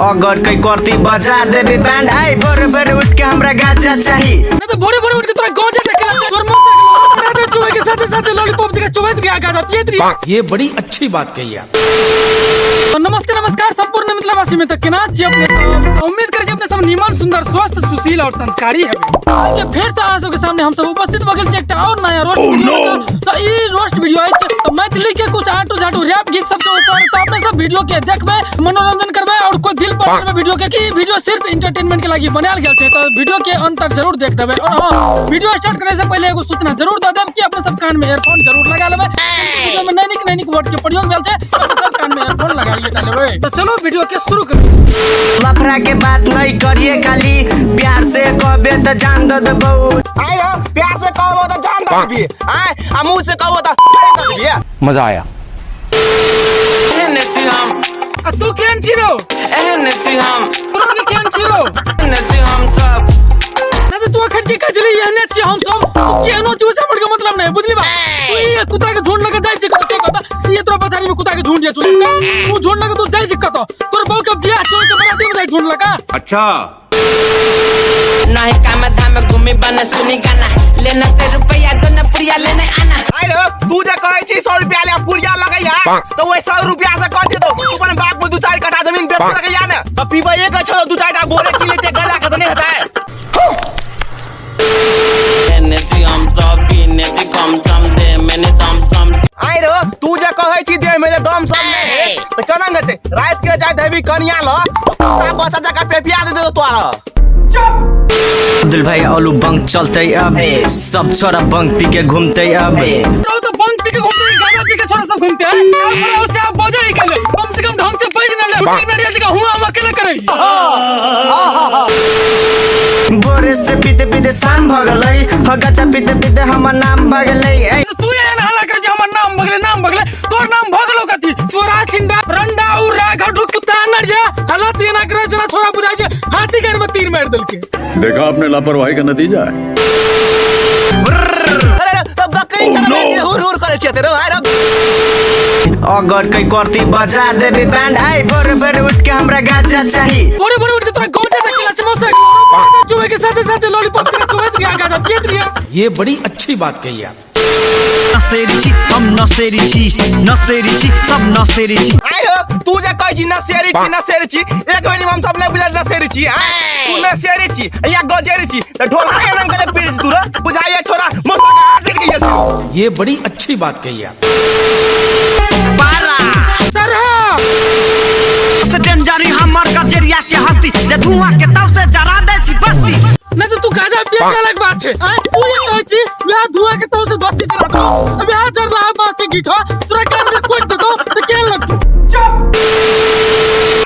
अगर कई करती बजा देबे बैंड आई भोरे भोरे उठ के हमरा गाजा चाहिए नहीं तो भोरे भोरे उठ के तोरा गाजा ढकेला तोर मोटरसाइकिल बना दे चुहे के साथ लॉलीपॉप जगह चुवैत गया गाजा पियत रही। ये बड़ी अच्छी बात कही आप। तो नमस्ते नमस्कार संपूर्ण मिथिलावासी में तक केना जी अपने सब उम्मीद कर अपने सब निमन सुंदर स्वस्थ सुशील और संस्कारी है के फिर से आप सबके सामने हम सब उपस्थित बगल से एक और नया रोस्ट वीडियो तो ई रोस्ट वीडियो है तो मैथिली के कुछ आटू झाटू रैप गीत सब के ऊपर तो अपने सब वीडियो के देखबे मनोरंजन करबे और कोई दिल पर वीडियो के की वीडियो सिर्फ एंटरटेनमेंट के लिए बनाल गेल छै तो वीडियो के अंत तक जरूर देख देबे और हां वीडियो स्टार्ट करने से पहले एगो सूचना जरूर दे देब कि अपने सब कान में ईयरफोन जरूर लगा लेबे वीडियो में नैनिक वर्ड के प्रयोग भेल छै अपने सब कान में ईयरफोन लगा लेबे तो चलो वीडियो के शुरू करिए। लफड़ा के बात नहीं करिए खाली प्यार से कहबे त जान दे देबो आय हो प्यार से कहबो त जान दे देबी आय आ मुंह से कहबो त दे देबी। मजा आया। एहने छी हम आ तू केहन छी रो एहने छी हम तोरा के केहन छी रो एहने छी हम सब नहीं तो तू अखन के कजली एहने छी हम सब तू केहनो छी से बड़ के मतलब नहीं बुझली बा तू ये कुत्ता के झुंड लगे जाय छी कहता ये तोरा पछाड़ी में कुत्ता के झुंड ये तू झुंड लगे तू जाय छी कहता तोर बहु के बियाह छोड़ के बराती में जाय झुंड लगा। अच्छा नहीं काम धाम घूमी बने सुनी गाना लेना से रुपया जो न पुरिया लेने आना। आय रे तू जे कहै छी 100 रुपया ले पुरिया लगैया तो वो 100 रुपया से कह दे दो तू अपन बाप को 2-4 कट्ठा जमीन बेच लगैया ना अब पीबा एक छ 2-4 टा बोरे की लेते गला का तो नहीं होता है। एने छी हम सब पीने छी कम सम दे मैंने दम सम आय रे तू जे कहै छी दे मेरे दम सम नहीं तो केना गते रात के जाय देबी कनिया लो का बच्चा जका पेपिया दे दो तोरा। अब्दुल भाई आलू बंक चलते अब सब छोरा बंक पी के घूमते अब तो बंक पी के घूमते गाजा पी के छोरा सब घूमते हैं और उससे आप बजा ही कर ले कम से कम ढंग से बज न ले उठी नड़िया जगह हुआ हम अकेले करई बोरे से पीते पीते शाम भगलै ह गाचा पीते पीते हमर नाम भगलै तू ये ना हला कर जे हमर नाम भगले तोर नाम भगलो कथी चोरा छिंडा रंडा उरा घटू कुत्ता नड़िया हला तीना करे जना छोरा बुझाय छै हाथी कर में तीर मार देल के देखा आपने लापरवाही का नतीजा है। अरे तो बकरी चलबे के हुर करे छै तेरो अगर कई करती बजा देबे बैंड आई भोरे भोरे उठ के हमरा गाजा चाहिए भोरे भोरे उठ के तोरा गाजा ढकेला छै मोटरसाइकिल चुहे के साथ लॉलीपॉप जगह चुवैत गया गाजा पियत रही। ये बड़ी अच्छी बात कही आप। नसेरी छी हम नसेरी छी सब नसेरी छी। आय हो तू जे कहै छी नसेरी छी एक बेर हम सब ले बुझल नसेरी छी तू नसेरी छी या गजेरी छी त ढोला के नाम के पीड़ छी तू रे बुझाइए छोरा मौसा का आर चढ़ गई। ये बड़ी अच्छी बात कही आप। पारा सर सबसे डेंजर हमर गजेरिया के हस्ती जे धुआं के तव से जरा दे छी बस्ती नहीं तो तू गाजा पिए के अलग बात छै तू ये कहै छी बियाह धुआं के तो से बस्ती चला दो बियाह चल रहा है बस के गीठा तोरा कान में कोच दो तो केहन लगतौ चुप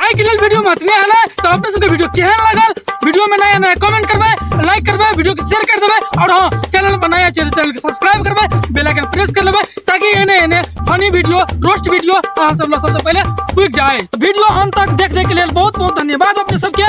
आई के लेल वीडियो मत नहीं हले तो अपने सबके वीडियो केहन लागल वीडियो में नया कमेंट करबे लाइक करबे वीडियो के शेयर कर देबे और हां चैनल बनाया चैनल के सब्सक्राइब करबे बेल आइकन प्रेस कर लेबे ताकि एने फनी वीडियो रोस्ट वीडियो अहां सब सबसे पहले पुग जाए वीडियो अंत तक देखने के लिए बहुत बहुत धन्यवाद अपने सबके।